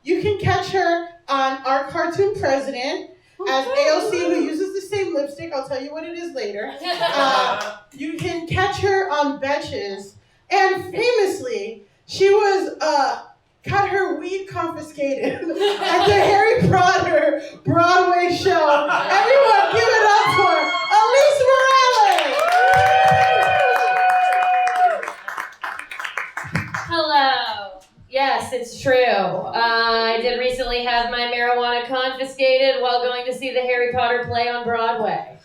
You can catch her on Our Cartoon President as AOC, who uses the same lipstick. I'll tell you what it is later. You can catch her on Betches. And famously, she was got her weed confiscated at the Harry Potter Broadway show. Everyone give it up for Alise Morales! Hello. Yes, it's true. I did recently have my marijuana confiscated while going to see the Harry Potter play on Broadway.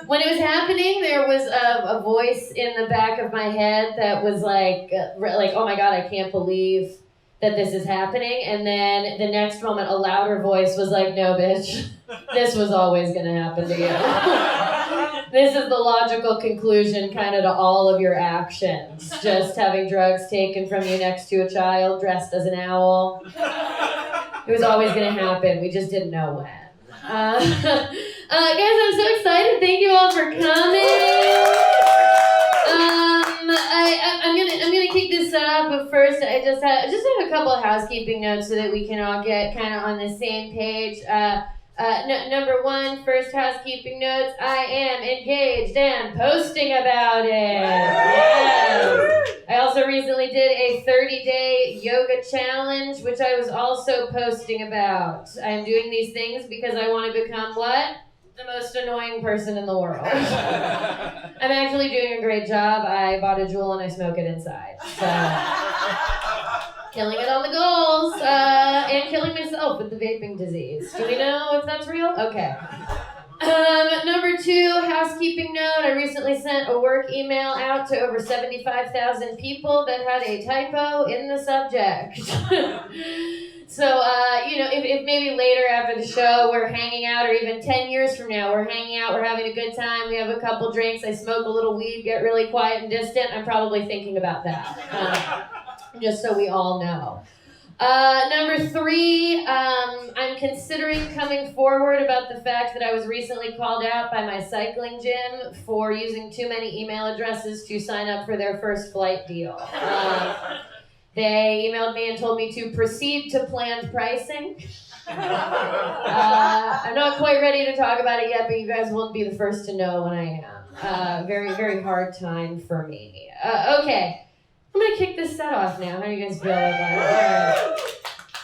When it was happening, there was a voice in the back of my head that was like, oh my God, I can't believe that this is happening. And then the next moment, a louder voice was like, no, bitch, this was always going to happen to you. This is the logical conclusion kind of to all of your actions. Just having drugs taken from you next to a child dressed as an owl. It was always going to happen. We just didn't know when. Guys, I'm so excited. Thank you all for coming. I'm gonna kick this off, but first I just have a couple of housekeeping notes so that we can all get kind of on the same page. Number one, first housekeeping notes, I am engaged and posting about it. Yes. I also recently did a 30-day yoga challenge, which I was also posting about. I'm doing these things because I want to become what? The most annoying person in the world. I'm actually doing a great job. I bought a Juul and I smoke it inside. So, killing it on the goals, and killing myself with the vaping disease. Do we know if that's real? Okay. Number two, housekeeping note. I recently sent a work email out to over 75,000 people that had a typo in the subject. So, if maybe later after the show we're hanging out, or even 10 years from now we're hanging out, we're having a good time, we have a couple drinks, I smoke a little weed, get really quiet and distant, I'm probably thinking about that. Just so we all know. Number three, I'm considering coming forward about the fact that I was recently called out by my cycling gym for using too many email addresses to sign up for their first flight deal. They emailed me and told me to proceed to planned pricing. I'm not quite ready to talk about it yet, but you guys will be the first to know when I am. Very, very hard time for me. Okay. I'm going to kick this set off now. How do you guys feel about it?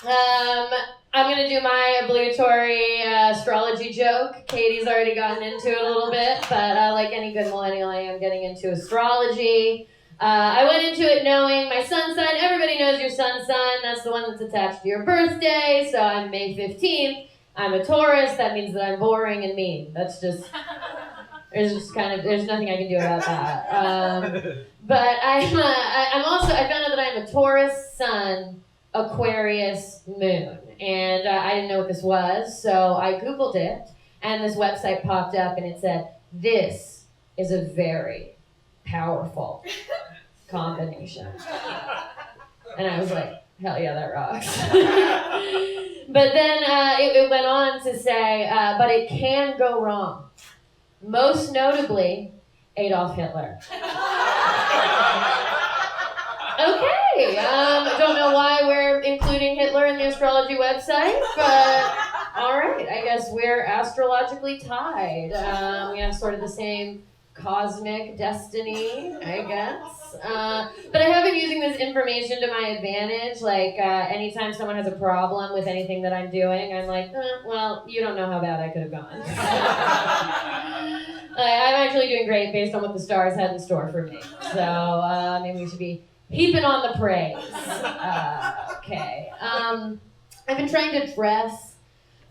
All right. I'm going to do my obligatory astrology joke. Katie's already gotten into it a little bit, but like any good millennial, I am getting into astrology. I went into it knowing my sun sign. Everybody knows your sun sign. That's the one that's attached to your birthday. So I'm May 15th. I'm a Taurus. That means that I'm boring and mean. That's just... There's nothing I can do about that. But I found out that I'm a Taurus sun, Aquarius moon. And I didn't know what this was, so I Googled it, and this website popped up, and it said, this is a very powerful combination. And I was like, hell yeah, that rocks. But then it went on to say, but it can go wrong. Most notably, Adolf Hitler. Okay, don't know why we're including Hitler in the astrology website, but all right, I guess we're astrologically tied. We have sort of the same cosmic destiny, I guess. But I have been using this information to my advantage. Like, anytime someone has a problem with anything that I'm doing, I'm like, well, you don't know how bad I could have gone. I'm actually doing great based on what the stars had in store for me. So maybe we should be heaping on the praise. Okay. I've been trying to dress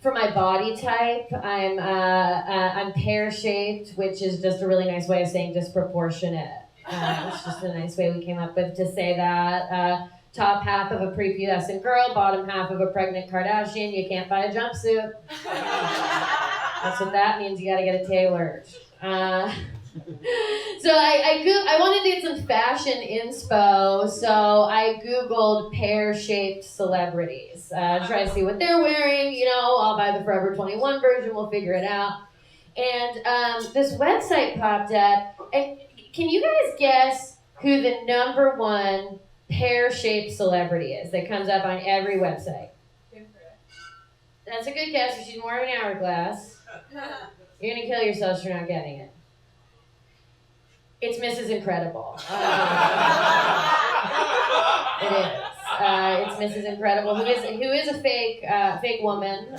for my body type. I'm pear-shaped, which is just a really nice way of saying disproportionate. It's just a nice way we came up with to say that. Top half of a prepubescent girl, bottom half of a pregnant Kardashian. You can't buy a jumpsuit. That's what that means. You gotta get it tailored. So I wanted to get some fashion inspo, so I Googled pear-shaped celebrities. Try to see what they're wearing, I'll buy the Forever 21 version, we'll figure it out. And this website popped up, and can you guys guess who the number one pear-shaped celebrity is that comes up on every website? That's a good guess. She's more of an hourglass. You're going to kill yourselves for not getting it. It's Mrs. Incredible. It is. It's Mrs. Incredible, who is a fake woman,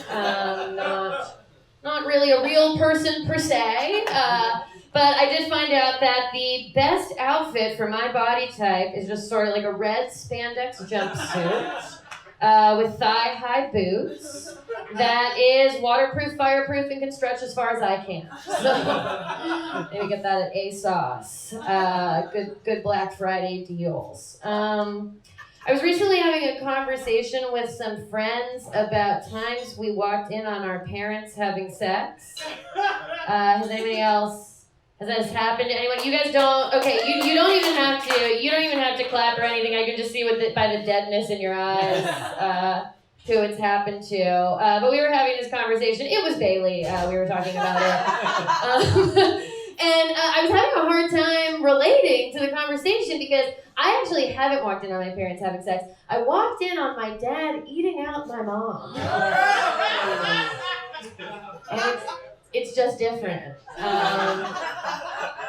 not really a real person per se. But I did find out that the best outfit for my body type is just sort of like a red spandex jumpsuit with thigh-high boots that is waterproof, fireproof, and can stretch as far as I can. So maybe get that at ASOS. Good Black Friday deals. I was recently having a conversation with some friends about times we walked in on our parents having sex. Has this happened to anyone? You guys don't. Okay, you don't even have to clap or anything. I can just see by the deadness in your eyes who it's happened to. But we were having this conversation. It was Bailey. We were talking about it. And I was having a hard time relating to the conversation because I actually haven't walked in on my parents having sex. I walked in on my dad eating out my mom. And it's just different.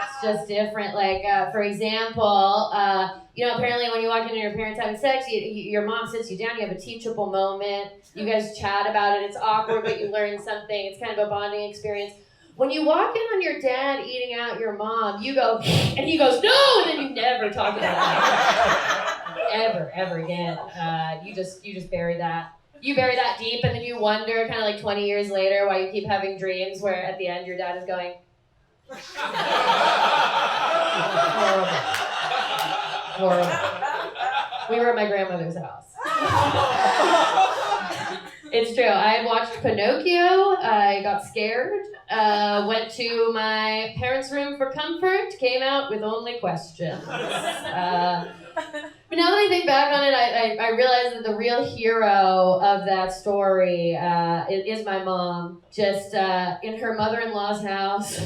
It's just different. Like, for example, apparently when you walk in on your parents having sex, your mom sits you down, you have a teachable moment, you guys chat about it, it's awkward, but you learn something, it's kind of a bonding experience. When you walk in on your dad eating out your mom, you go, and he goes, no, and then you never talk about it. Ever again. You just bury that. You bury that deep, and then you wonder, kind of like 20 years later, why you keep having dreams where at the end your dad is going, horrible. We were at my grandmother's house. It's true. I watched Pinocchio. I got scared. Went to my parents' room for comfort. Came out with only questions. But now that I think back on it, I realize that the real hero of that story is my mom, just in her mother-in-law's house,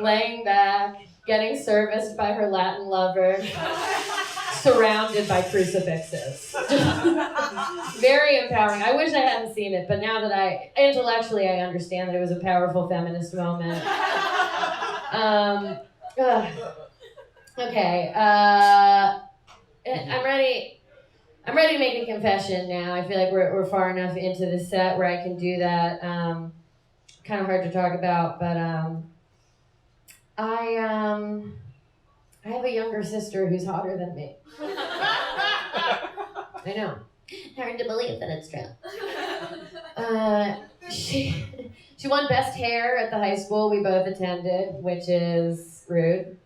laying back, getting serviced by her Latin lover, surrounded by crucifixes. Very empowering. I wish I hadn't seen it, but now that intellectually I understand that it was a powerful feminist moment. Okay. I'm ready to make a confession now. I feel like we're far enough into the set where I can do that. Kind of hard to talk about, but I have a younger sister who's hotter than me. I know. Hard to believe that it's true. She won best hair at the high school we both attended, which is rude.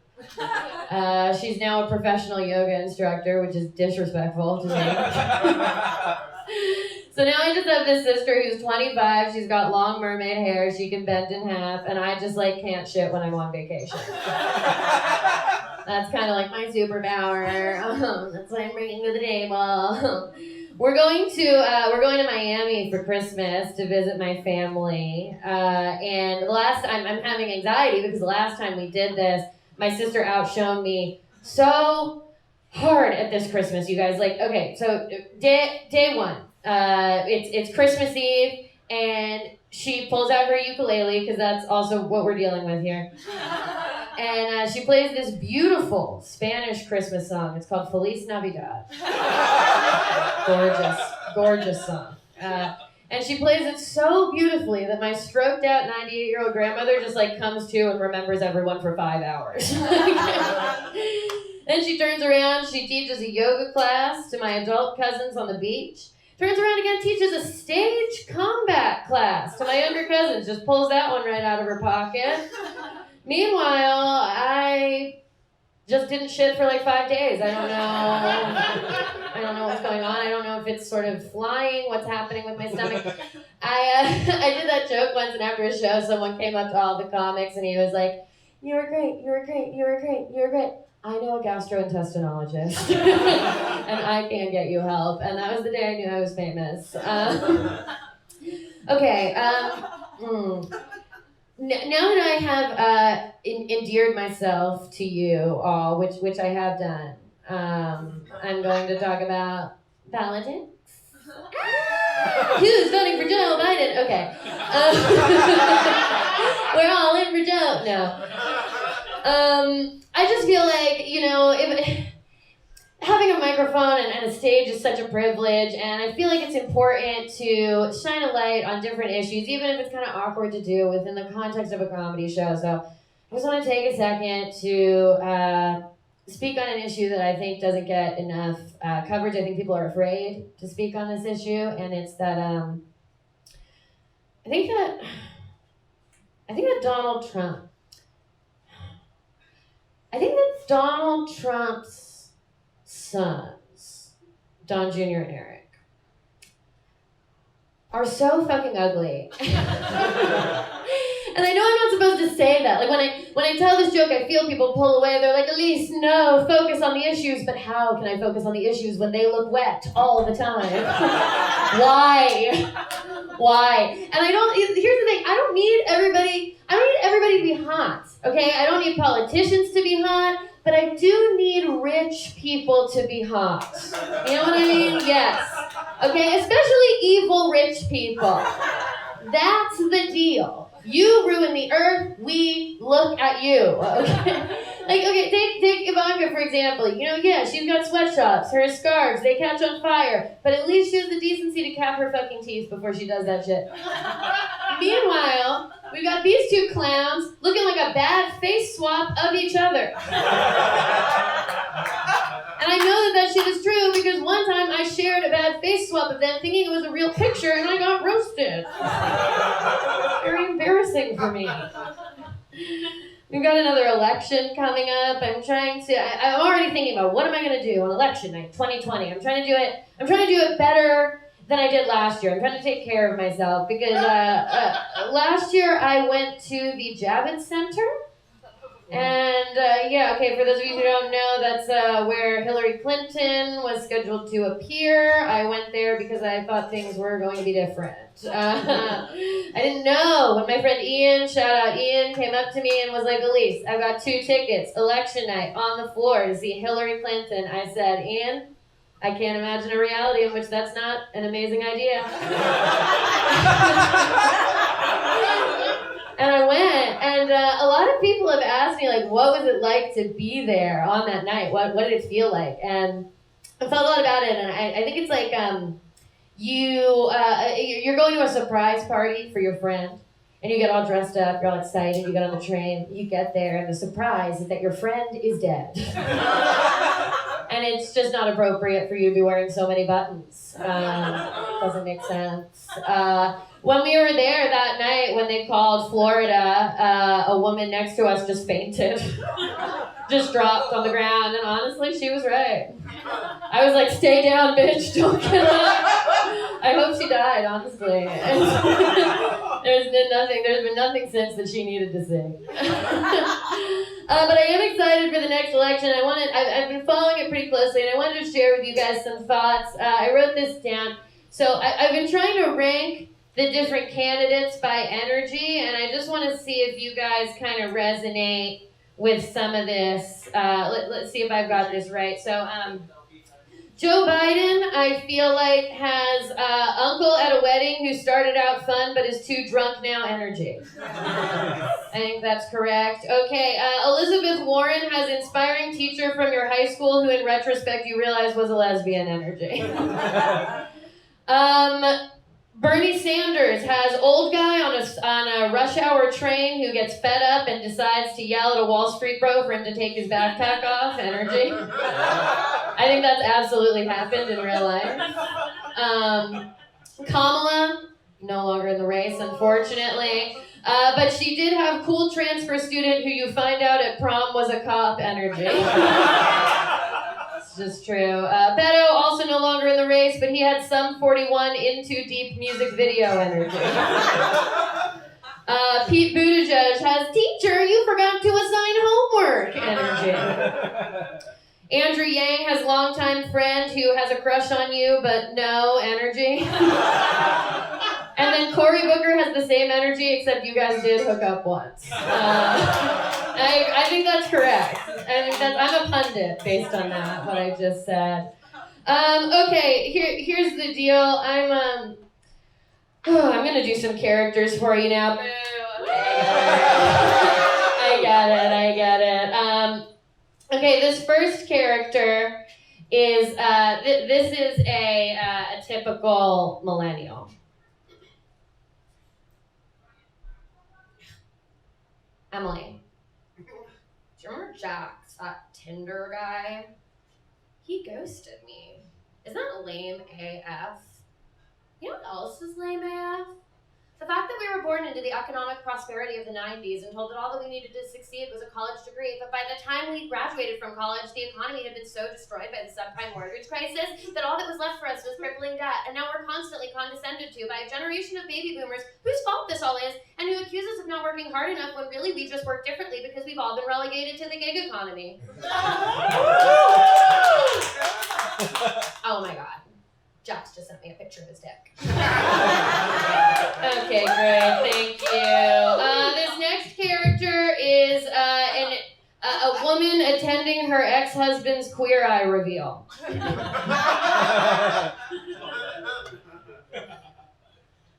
She's now a professional yoga instructor, which is disrespectful to me. So now I just have this sister who's 25, she's got long mermaid hair, she can bend in half, and I just can't shit when I'm on vacation. That's kind of like my superpower. That's what I'm bringing to the table. We're going to Miami for Christmas to visit my family, and the last time I'm having anxiety because the last time we did this, my sister outshone me so hard at this Christmas, you guys. Okay, so day one, it's Christmas Eve, and she pulls out her ukulele because that's also what we're dealing with here. And she plays this beautiful Spanish Christmas song. It's called Feliz Navidad. Gorgeous song. And she plays it so beautifully that my stroked out 98-year-old grandmother just comes to and remembers everyone for 5 hours. Then she turns around, she teaches a yoga class to my adult cousins on the beach. Turns around again, teaches a stage combat class to my younger cousins. Just pulls that one right out of her pocket. Meanwhile, I just didn't shit for 5 days. I don't know what's going on. I don't know if it's sort of flying, what's happening with my stomach. I did that joke once, and after a show, someone came up to all the comics, and he was like, you were great, you were great, you were great, you were great. I know a gastrointestinologist, and I can get you help. And that was the day I knew I was famous. Okay. Now that I have endeared myself to you all, which I have done, I'm going to talk about politics. Who's voting for Joe Biden? Okay. We're all in for Joe. No. I just feel like, if having a microphone and a stage is such a privilege, and I feel like it's important to shine a light on different issues, even if it's kind of awkward to do within the context of a comedy show. So I just want to take a second to speak on an issue that I think doesn't get enough coverage. I think people are afraid to speak on this issue, and it's that I think that Donald Trump's sons, Don Jr. and Eric, are so fucking ugly. And I know I'm not supposed to say that. Like when I tell this joke, I feel people pull away. They're like, Alise, no, focus on the issues. But how can I focus on the issues when they look wet all the time? Why? And here's the thing, I don't need everybody to be hot, okay? I don't need politicians to be hot, but I do need rich people to be hot. You know what I mean? Yes. Okay, especially evil rich people. That's the deal. You ruin the earth, we look at you, okay? Take Ivanka, for example. She's got sweatshops, her scarves, they catch on fire, but at least she has the decency to cap her fucking teeth before she does that shit. Meanwhile, we've got these two clowns looking like a bad face swap of each other. And I know that shit is true because one time I shared a bad face swap of them thinking it was a real picture and I got roasted. Very embarrassing for me. We've got another election coming up. I'm already thinking about what am I going to do on election night 2020. I'm trying to do it better than I did last year. I'm trying to take care of myself because last year I went to the Javits Center. And for those of you who don't know, that's where Hillary Clinton was scheduled to appear. I went there because I thought things were going to be different. I didn't know when my friend Ian, shout out Ian, came up to me and was like, Alise, I've got 2 tickets, election night, on the floor to see Hillary Clinton. I said, Ian, I can't imagine a reality in which that's not an amazing idea. And I went, and a lot of people have asked me, like, what was it like to be there on that night? What did it feel like? And I felt a lot about it, and I think it's like you're going to a surprise party for your friend, and you get all dressed up, you're all excited, you get on the train, you get there, and the surprise is that your friend is dead. And it's just not appropriate for you to be wearing so many buttons. Doesn't make sense. When we were there that night, when they called Florida, a woman next to us just fainted. Just dropped on the ground, and honestly, she was right. I was like, stay down, bitch, don't get up. I hope she died, honestly. There's been nothing since that she needed to say. But I am excited for the next election. I've been following it pretty closely, and I wanted to share with you guys some thoughts. I wrote this down. So I've been trying to rank the different candidates by energy, and I just want to see if you guys kind of resonate with some of this. Let's see if I've got this right. So Joe Biden, I feel like, has uncle at a wedding who started out fun but is too drunk now energy. I think that's correct. Okay, Elizabeth Warren has inspiring teacher from your high school who in retrospect you realize was a lesbian energy. Bernie Sanders has old guy on a rush hour train who gets fed up and decides to yell at a Wall Street bro for him to take his backpack off energy. I think that's absolutely happened in real life. Kamala, no longer in the race, unfortunately. But she did have cool transfer student who you find out at prom was a cop energy. It's just true. Beto, also no longer in the race, but he had some 41 into deep music video energy. Pete Buttigieg has teacher, you forgot to assign homework energy. Andrew Yang has longtime friend who has a crush on you, but no energy. And then Cory Booker has the same energy, except you guys did hook up once. I think that's correct. I'm a pundit based on that, what I just said. Okay, here's the deal. I'm gonna do some characters for you now. Boo. I get it. Okay, this first character is this is a typical millennial. Emily, do you remember Jax, that Tinder guy? He ghosted me. Isn't that lame AF? You know what else is lame AF? The fact that we were born into the economic prosperity of the 90s and told that all that we needed to succeed was a college degree, but by the time we graduated from college, the economy had been so destroyed by the subprime mortgage crisis that all that was left for us was crippling debt, and now we're constantly condescended to by a generation of baby boomers whose fault this all is, and who accuse us of not working hard enough when really we just work differently because we've all been relegated to the gig economy. Oh my god. Jax just sent me a picture of his dick. Okay, great, thank you. This next character is a woman attending her ex-husband's Queer Eye reveal.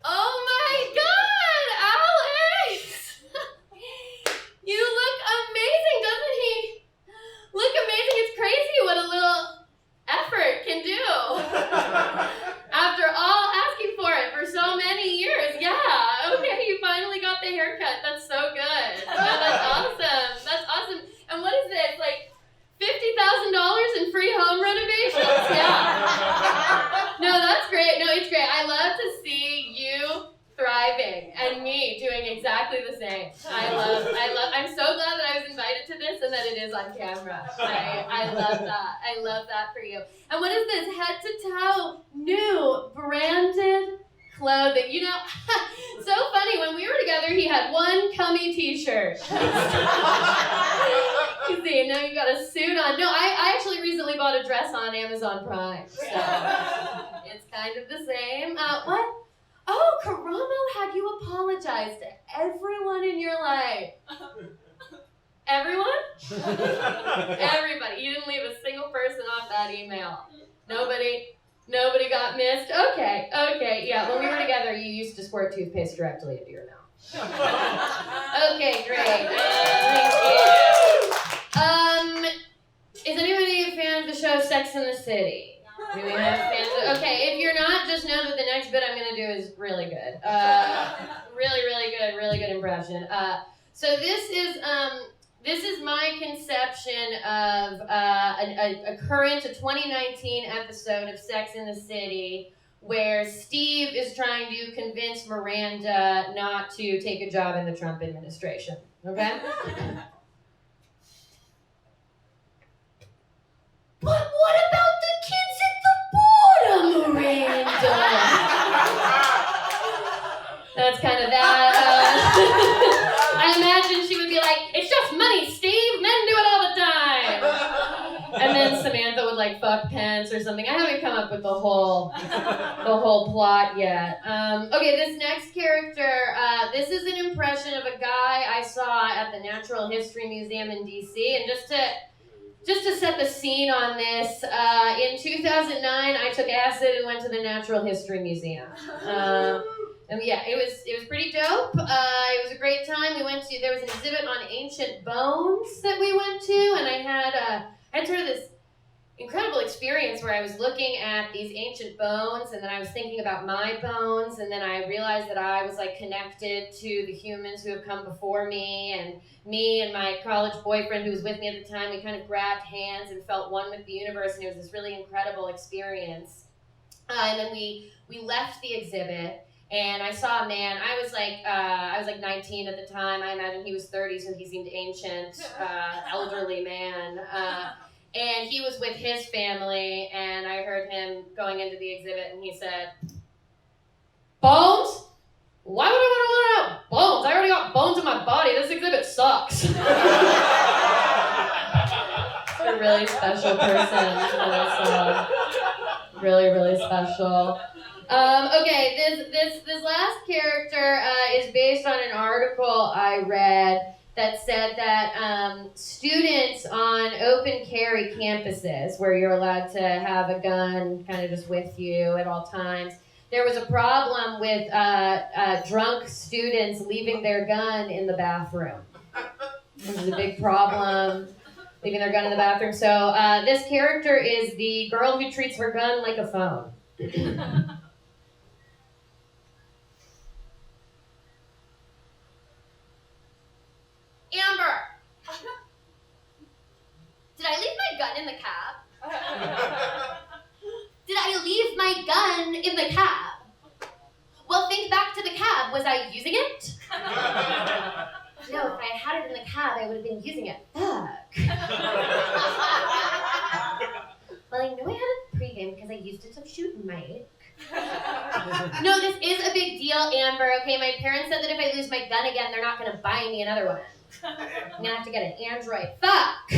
Oh my god, Alex! You look amazing, doesn't he? Look amazing, it's crazy what a little effort can do. After all asking for it for so many years, yeah. Okay, you finally got the haircut. That's so good. That's awesome. And what is this? Like $50,000 in free home renovations? Yeah. No, that's great. No, it's great. I love to see you thriving and me doing exactly the same. I'm so glad that I was invited to this and that it is on camera. I love that. I love that for you. And what is this? Head to toe, new, branded clothing. You know, so funny. When we were together, he had one cummy t-shirt. You see, now you've got a suit on. No, I actually recently bought a dress on Amazon Prime. So it's kind of the same. What? Oh, Karamo had you apologize to everyone in your life. Everyone? Everybody. You didn't leave a single person off that email. Nobody got missed? Okay, yeah. When we were together, you used to squirt toothpaste directly into your mouth. Okay, great. Thank you. Is anybody a fan of the show Sex and the City? Do we have fans? Okay, if you're not, just know that the next bit I'm going to do is really good. Really good impression. So this is my conception of a 2019 episode of Sex and the City where Steve is trying to convince Miranda not to take a job in the Trump administration. Okay? But what about the kids at the border, Miranda? That's kind of that. I imagine she would be like, it's just money, Steve. Men do it all the time. And then Samantha would like fuck Pence or something. I haven't come up with the whole plot yet. Okay, this next character, this is an impression of a guy I saw at the Natural History Museum in DC, and just to set the scene on this, in 2009, I took acid and went to the Natural History Museum. And yeah, it was pretty dope. It was a great time. There was an exhibit on ancient bones that we went to, and I had sort of this incredible experience where I was looking at these ancient bones, and then I was thinking about my bones, and then I realized that I was like connected to the humans who have come before me and my college boyfriend who was with me at the time. We kind of grabbed hands and felt one with the universe, and it was this really incredible experience. And then we left the exhibit, and I saw a man. I was like 19 at the time. I imagine he was 30, so he seemed ancient, elderly man. And he was with his family, and I heard him going into the exhibit, and he said, "Bones? Why would I want to learn about bones? I already got bones in my body. This exhibit sucks." It's a really special person that I saw. Really special. Okay, this last character is based on an article I read that said that students on open carry campuses, where you're allowed to have a gun kind of just with you at all times, there was a problem with drunk students leaving their gun in the bathroom. This is a big problem, leaving their gun in the bathroom. So this character is the girl who treats her gun like a phone. Amber! Did I leave my gun in the cab? Did I leave my gun in the cab? Well, think back to the cab. Was I using it? No, if I had it in the cab, I would have been using it. Fuck. Well, I know I had a pregame because I used it to shoot Mike. No, this is a big deal, Amber. Okay, my parents said that if I lose my gun again, they're not going to buy me another one. I'm going to have to get an Android. Fuck!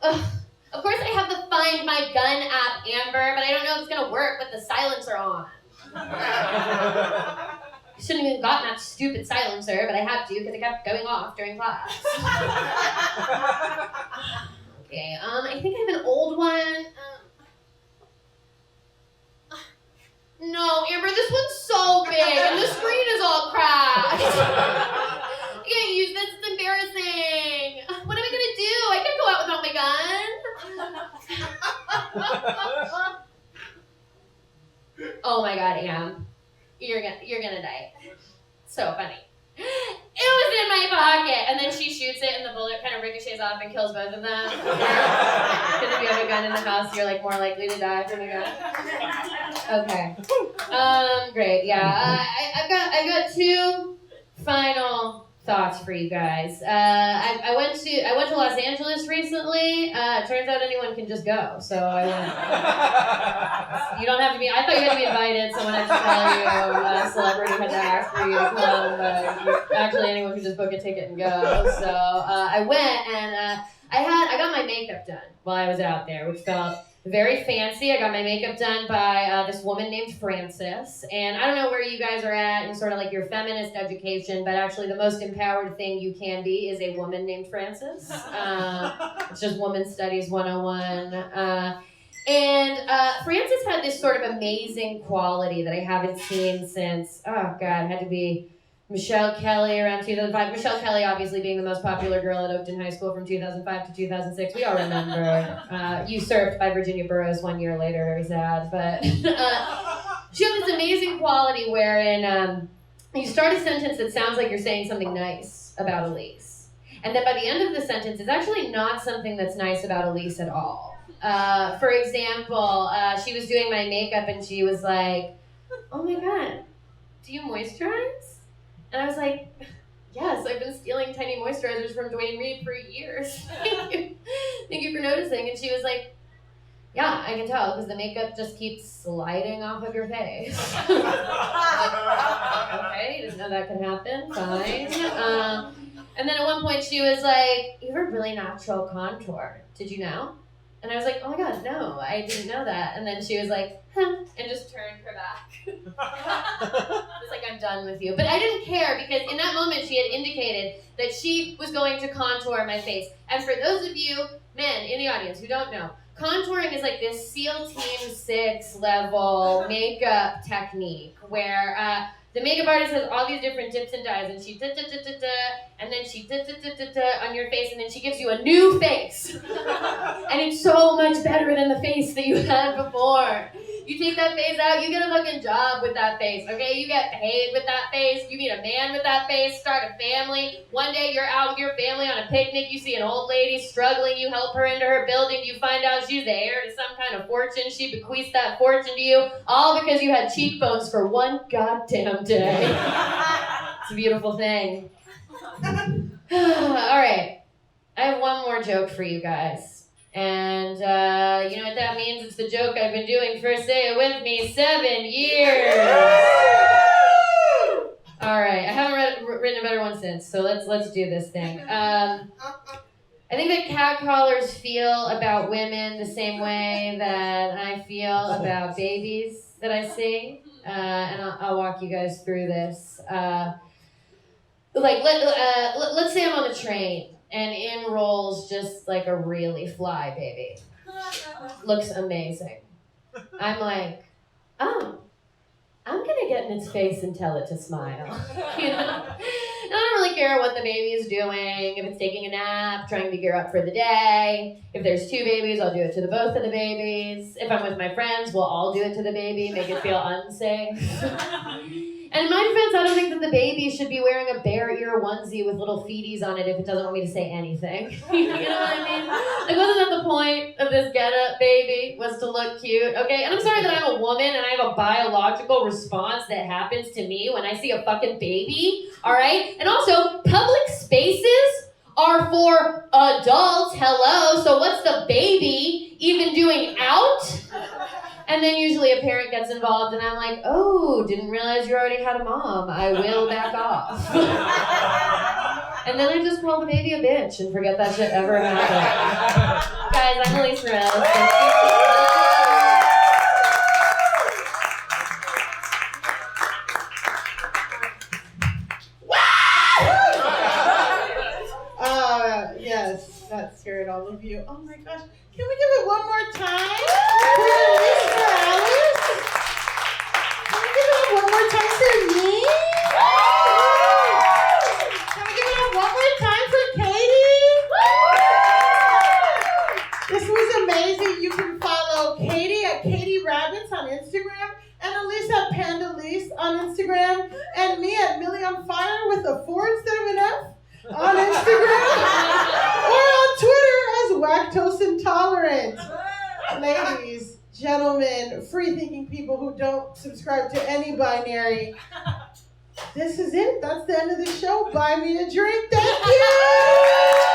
Ugh. Of course I have the Find My Gun app, Amber, but I don't know if it's going to work with the silencer on. I shouldn't have even gotten that stupid silencer, but I had to because it kept going off during class. Okay, I think I have an old one. No, Amber, this one's so big, and the screen is all cracked. I can't use this, it's embarrassing. What am I gonna do? I can't go out without my gun. Oh my god, Am. You're gonna die. So funny. It was in my pocket! And then she shoots it and the bullet kind of ricochets off and kills both of them. Because if you have a gun in the house, you're like more likely to die from a gun. Okay. Great, yeah. I've got two final thoughts for you guys. I went to Los Angeles recently. Turns out anyone can just go, so I went. You don't have to be. I thought you had to be invited. Someone had to tell you. A celebrity had to ask for you to come. But actually, anyone could just book a ticket and go. So I went and I got my makeup done while I was out there, which felt very fancy. I got my makeup done by this woman named Frances. And I don't know where you guys are at in sort of like your feminist education, but actually the most empowered thing you can be is a woman named Frances. It's just Woman Studies 101. And Frances had this sort of amazing quality that I haven't seen since, oh God, it had to be Michelle Kelly around 2005. Michelle Kelly obviously being the most popular girl at Oakton High School from 2005 to 2006. We all remember. Usurped by Virginia Burroughs 1 year later. Very sad. But she had this amazing quality wherein you start a sentence that sounds like you're saying something nice about Alise. And then by the end of the sentence, it's actually not something that's nice about Alise at all. For example, she was doing my makeup and she was like, "Oh my God, do you moisturize?" And I was like, "Yes, I've been stealing tiny moisturizers from Dwayne Reed for years." Thank you. Thank you for noticing. And she was like, "Yeah, I can tell because the makeup just keeps sliding off of your face." Okay, didn't know that could happen. Fine. And then at one point she was like, "You have a really natural contour. Did you know?" And I was like, "Oh my God, no, I didn't know that." And then she was like, "Huh," and just turned her back. I was like, "I'm done with you." But I didn't care because in that moment she had indicated that she was going to contour my face. And for those of you men in the audience who don't know, contouring is like this SEAL Team 6 level makeup technique where the makeup artist has all these different dips and dyes, and she and then she on your face, and then she gives you a new face. And it's so much better than the face that you had before. You take that face out, you get a fucking job with that face, okay? You get paid with that face. You meet a man with that face, start a family. One day you're out with your family on a picnic, you see an old lady struggling, you help her into her building, you find out she's the heir to some kind of fortune, she bequeaths that fortune to you, all because you had cheekbones for one goddamn day. It's a beautiful thing. All right, I have one more joke for you guys. And you know what that means? It's the joke I've been doing for, say it with me, 7 years. All right, I haven't written a better one since, so let's do this thing. I think that catcallers feel about women the same way that I feel about babies that I see, and I'll walk you guys through this. like let's say I'm on the train and in rolls just like a really fly baby. Looks amazing. I'm like, oh, I'm gonna get in its face and tell it to smile. You know? And I don't really care what the baby is doing, if it's taking a nap, trying to gear up for the day. If there's two babies, I'll do it to the both of the babies. If I'm with my friends, we'll all do it to the baby, make it feel unsafe. And in my defense, I don't think that the baby should be wearing a bear ear onesie with little feeties on it if it doesn't want me to say anything. You know what I mean? Like, wasn't that the point of this get-up, baby? Was to look cute, okay? And I'm sorry that I'm a woman and I have a biological response that happens to me when I see a fucking baby, all right? And also, public spaces are for adults, hello, so what's the baby even doing out? And then usually a parent gets involved and I'm like, oh, didn't realize you already had a mom. I will back off. And then I just call the baby a bitch and forget that shit ever happened. Guys, I'm Alise. Yes, that scared all of you. Oh my gosh. Can we give it one more time? For Alice? Can we give it up one more time for me? Can we give it up one more time for Katie? This was amazing. You can follow Katie at Katie Rabbits on Instagram, and Alise at Pandalise on Instagram, and me at Milly on Fire with a 4 instead of an F on Instagram, or on Twitter as Lactose Intolerant. Ladies, gentlemen, free-thinking people who don't subscribe to any binary, this is it. That's the end of the show. Buy me a drink. Thank you!